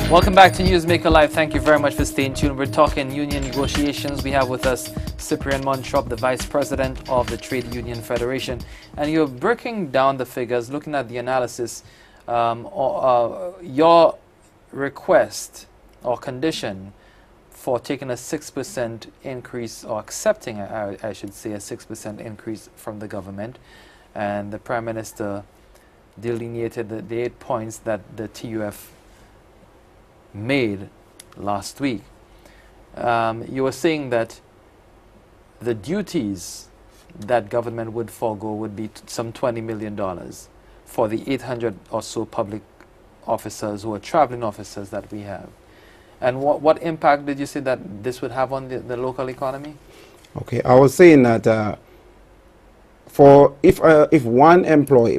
Welcome back to Newsmaker Live. Thank you very much for staying tuned. We're talking union negotiations. We have with us Cyprian Montrop, the Vice President of the Trade Union Federation. And you're breaking down the figures, looking at the analysis. Your request or condition for taking a 6% increase, or accepting, I should say, a 6% increase from the government. And the Prime Minister delineated the 8 points that the TUF made last week. You were saying that the duties that government would forego would be some $20 million for the 800 or so public officers who are traveling officers that we have. And what impact did you say that this would have on the local economy? Okay, I was saying that if one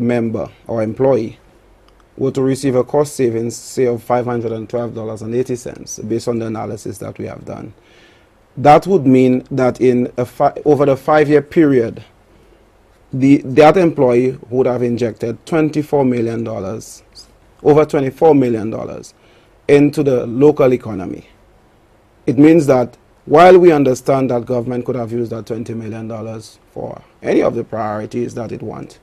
member or employee were to receive a cost savings, say, of $512.80, based on the analysis that we have done, that would mean that over the 5-year period, that employee would have injected $24 million, over $24 million into the local economy. It means that while we understand that government could have used that $20 million for any of the priorities that it wants,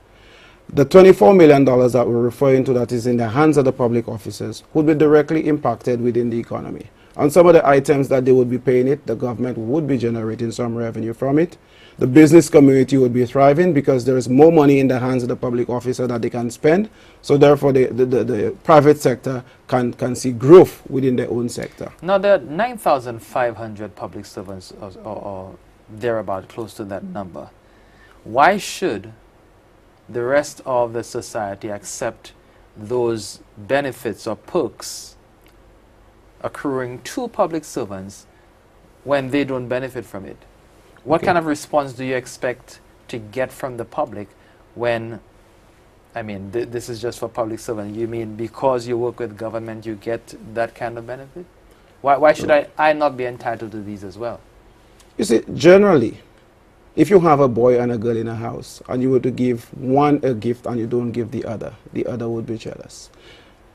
the $24 million that we're referring to that is in the hands of the public officers would be directly impacted within the economy. On some of the items that they would be paying it, the government would be generating some revenue from it. The business community would be thriving because there is more money in the hands of the public officer that they can spend. So therefore, the private sector can see growth within their own sector. Now, there are 9,500 public servants or thereabout, close to that number. Why should the rest of the society accept those benefits or perks accruing to public servants when they don't benefit from it? What kind of response do you expect to get from the public when, I mean, this is just for public servants. You mean because you work with government, you get that kind of benefit? Why should I not be entitled to these as well? You see, generally, if you have a boy and a girl in a house and you were to give one a gift and you don't give the other would be jealous.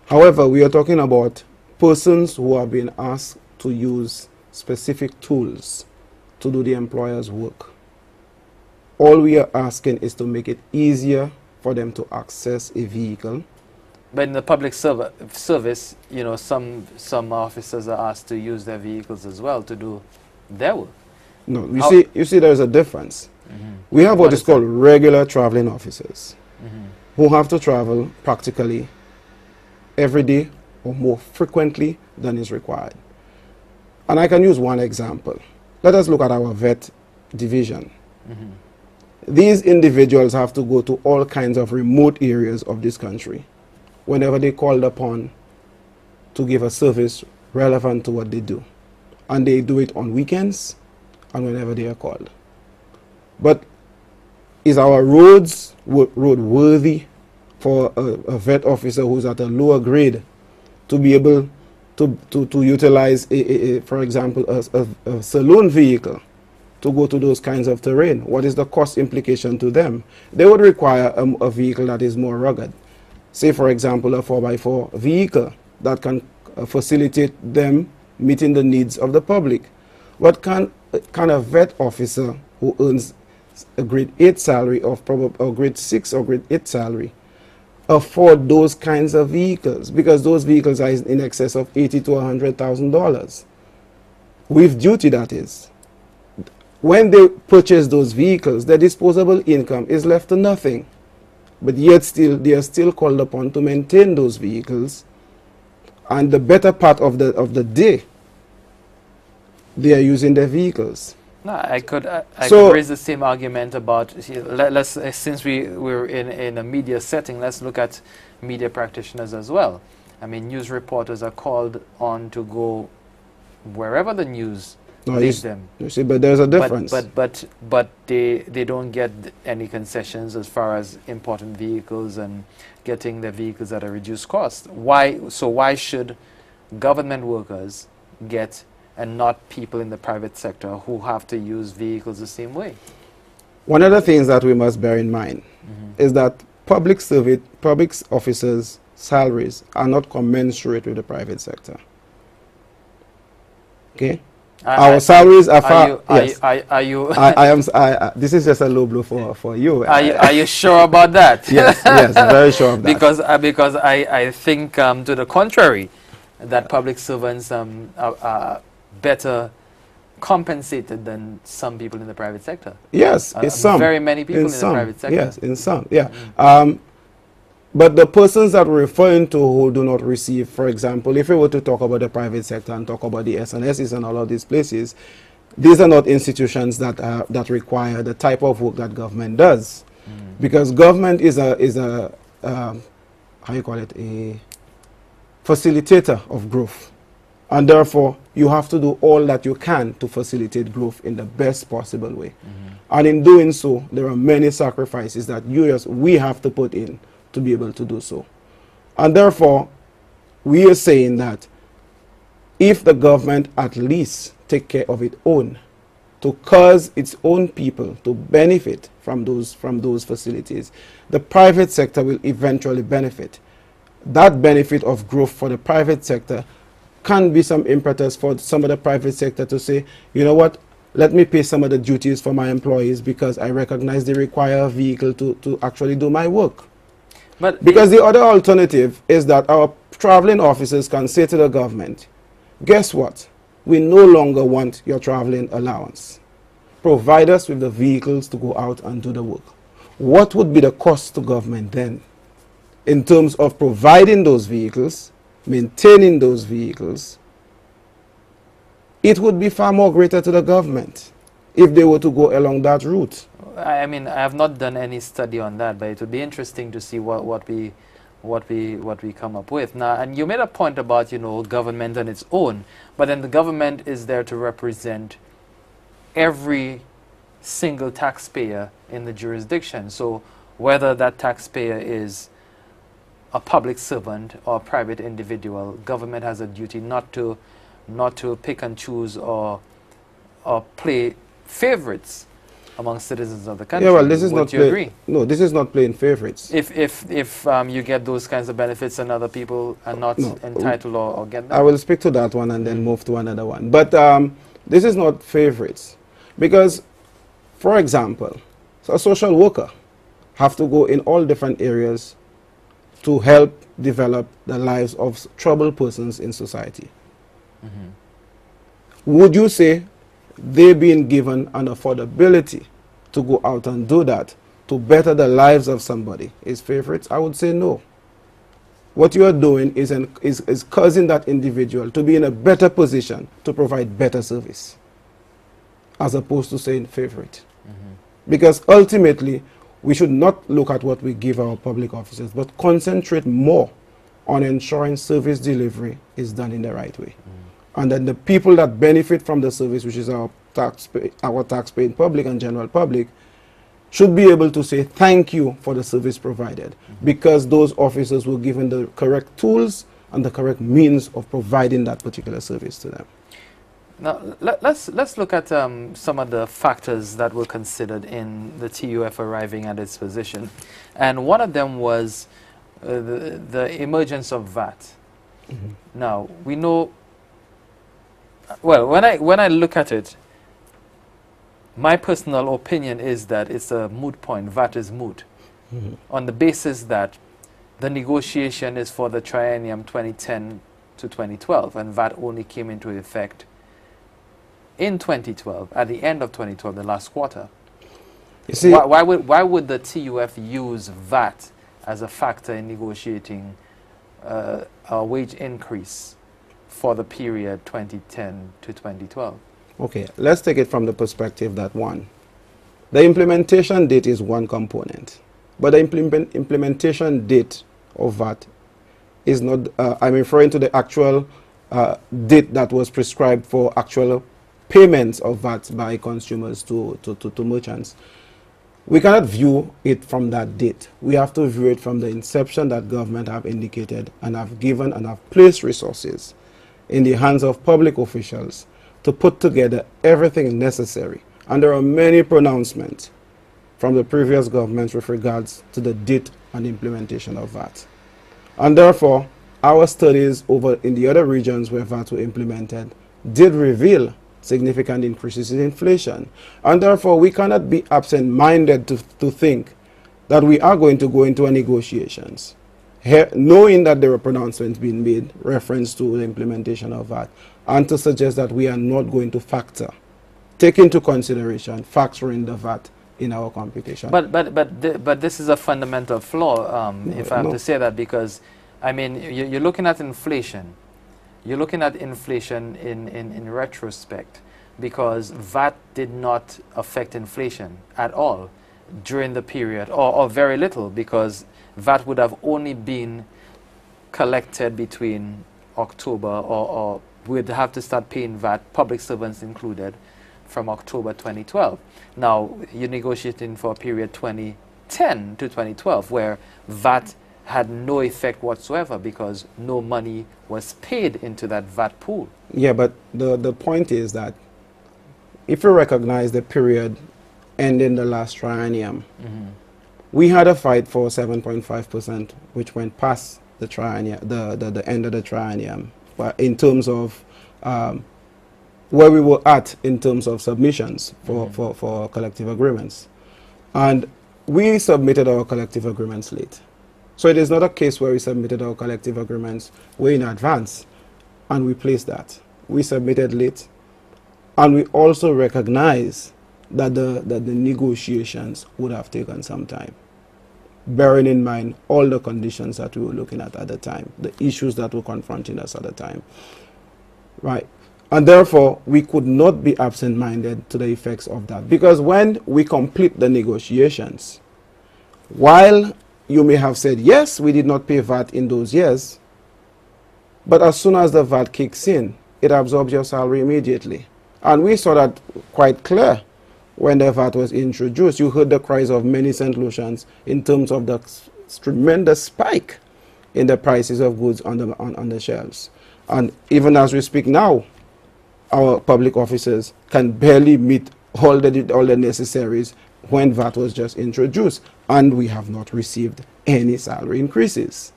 However, we are talking about persons who are being asked to use specific tools to do the employer's work. All we are asking is to make it easier for them to access a vehicle. But in the public service, you know, some officers are asked to use their vehicles as well to do their work. No, you see there's a difference. We have what is called regular traveling officers who have to travel practically every day or more frequently than is required. And I can use one example. Let us look at our vet division. These individuals have to go to all kinds of remote areas of this country whenever they're called upon to give a service relevant to what they do. And they do it on weekends and whenever they are called. But is our roads roadworthy for a vet officer who's at a lower grade to be able to utilize, for example, a saloon vehicle to go to those kinds of terrain? What is the cost implication to them? They would require a vehicle that is more rugged. Say, for example, a 4x4 vehicle that can facilitate them meeting the needs of the public. What can a vet officer who earns a grade 8 salary or grade 6 or grade 8 salary afford those kinds of vehicles? Because those vehicles are in excess of $80,000 to $100,000 with duty, that is. When they purchase those vehicles, their disposable income is left to nothing. But yet still, they are still called upon to maintain those vehicles. And the better part of the day, they are using their vehicles. No, I could raise the same argument about, since we're in a media setting, let's look at media practitioners as well. I mean, news reporters are called on to go wherever the news leads them. You see, but there's a difference. But they don't get any concessions as far as important vehicles and getting their vehicles at a reduced cost. Why should government workers get and not people in the private sector who have to use vehicles the same way? One of the things that we must bear in mind is that public officers' salaries are not commensurate with the private sector. Okay, our salaries are far. Yes, are you I am. This is just a low blow for you. are you sure about that? Yes, yes, very sure of that. Because I think to the contrary, that public servants are better compensated than some people in the private sector. Yes, it's some. Very many people in the some, private sector. yes, in some, yeah. But the persons that we're referring to who do not receive, for example, if we were to talk about the private sector and talk about the SNSs and all of these places, these are not institutions that require the type of work that government does, because government is a how you call it, a facilitator of growth, and therefore you have to do all that you can to facilitate growth in the best possible way. And in doing so, there are many sacrifices that we have to put in to be able to do so. And therefore, we are saying that if the government at least take care of its own, to cause its own people to benefit from those facilities, the private sector will eventually benefit. That benefit of growth for the private sector can be some impetus for some of the private sector to say, you know what, let me pay some of the duties for my employees because I recognize they require a vehicle to actually do my work. But because the other alternative is that our traveling officers can say to the government, guess what? We no longer want your traveling allowance. Provide us with the vehicles to go out and do the work. What would be the cost to government then in terms of providing those vehicles, maintaining those vehicles? It would be far more greater to the government if they were to go along that route. I mean, I have not done any study on that, but it would be interesting to see what we come up with. Now, and you made a point about, you know, government on its own, but then the government is there to represent every single taxpayer in the jurisdiction. So whether that taxpayer is a public servant or a private individual, government has a duty not to pick and choose or play favorites among citizens of the country. Yeah, well, this is not. You agree? No, this is not playing favorites. If you get those kinds of benefits and other people are not entitled or get them. I will speak to that one and then move to another one. But this is not favorites, because, for example, a social worker have to go in all different areas to help develop the lives of troubled persons in society. Would you say they being given an affordability to go out and do that to better the lives of somebody is favorites? I would say no. What you are doing is causing that individual to be in a better position to provide better service, as opposed to saying favorite. Because ultimately, we should not look at what we give our public officers, but concentrate more on ensuring service delivery is done in the right way. And then the people that benefit from the service, which is our taxpaying public and general public, should be able to say thank you for the service provided, because those officers were given the correct tools and the correct means of providing that particular service to them. Now, let's look at some of the factors that were considered in the TUF arriving at its position. And one of them was the emergence of VAT. Now, we know, well, when I look at it, my personal opinion is that it's a moot point. VAT is moot. On the basis that the negotiation is for the triennium 2010 to 2012, and VAT only came into effect in 2012, at the end of 2012, the last quarter. You see, why would the TUF use VAT as a factor in negotiating a wage increase for the period 2010 to 2012? Okay, let's take it from the perspective that one, the implementation date is one component, but the implementation date of VAT is not, I'm referring to the actual date that was prescribed for actual payments of VAT by consumers to merchants. We cannot view it from that date. We have to view it from the inception that government have indicated and have given and have placed resources in the hands of public officials to put together everything necessary. And there are many pronouncements from the previous governments with regards to the date and implementation of VAT. And therefore, our studies over in the other regions where VAT were implemented did reveal significant increases in inflation. And therefore, we cannot be absent-minded to think that we are going to go into a negotiations, knowing that there are pronouncements being made reference to the implementation of that, and to suggest that we are not going to take into consideration factoring the VAT in our computation. But this is a fundamental flaw, if I have to say that, because I mean you're looking at inflation. You're looking at inflation in retrospect, because VAT did not affect inflation at all during the period, or very little, because VAT would have only been collected between October, or we'd have to start paying VAT, public servants included, from October 2012. Now, you're negotiating for a period 2010 to 2012, where VAT had no effect whatsoever because no money was paid into that VAT pool. Yeah, but the point is that if you recognize the period ending the last triennium, we had a fight for 7.5%, which went past the triennium, the end of the triennium, but in terms of where we were at in terms of submissions for collective agreements. And we submitted our collective agreements late. So it is not a case where we submitted our collective agreements way in advance and we placed that. We submitted late, and we also recognize that the negotiations would have taken some time, bearing in mind all the conditions that we were looking at the time, the issues that were confronting us at the time. Right. And therefore, we could not be absent-minded to the effects of that. Because when we complete the negotiations, while you may have said, yes, we did not pay VAT in those years, but as soon as the VAT kicks in, it absorbs your salary immediately. And we saw that quite clear when the VAT was introduced. You heard the cries of many St. Lucians in terms of the tremendous spike in the prices of goods on the shelves. And even as we speak now, our public officers can barely meet all the necessaries when VAT was just introduced, and we have not received any salary increases.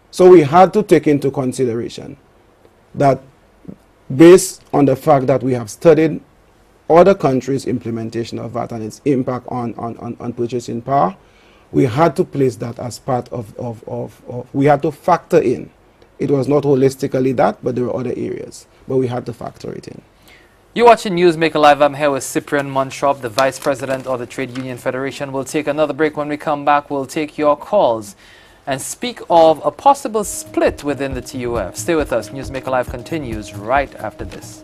So we had to take into consideration that, based on the fact that we have studied other countries' implementation of VAT and its impact on purchasing power, we had to place that as part we had to factor in. It was not holistically that, but there were other areas, but we had to factor it in. You're watching Newsmaker Live. I'm here with Cyprian Montrop, the Vice President of the Trade Union Federation. We'll take another break. When we come back, we'll take your calls and speak of a possible split within the TUF. Stay with us. Newsmaker Live continues right after this.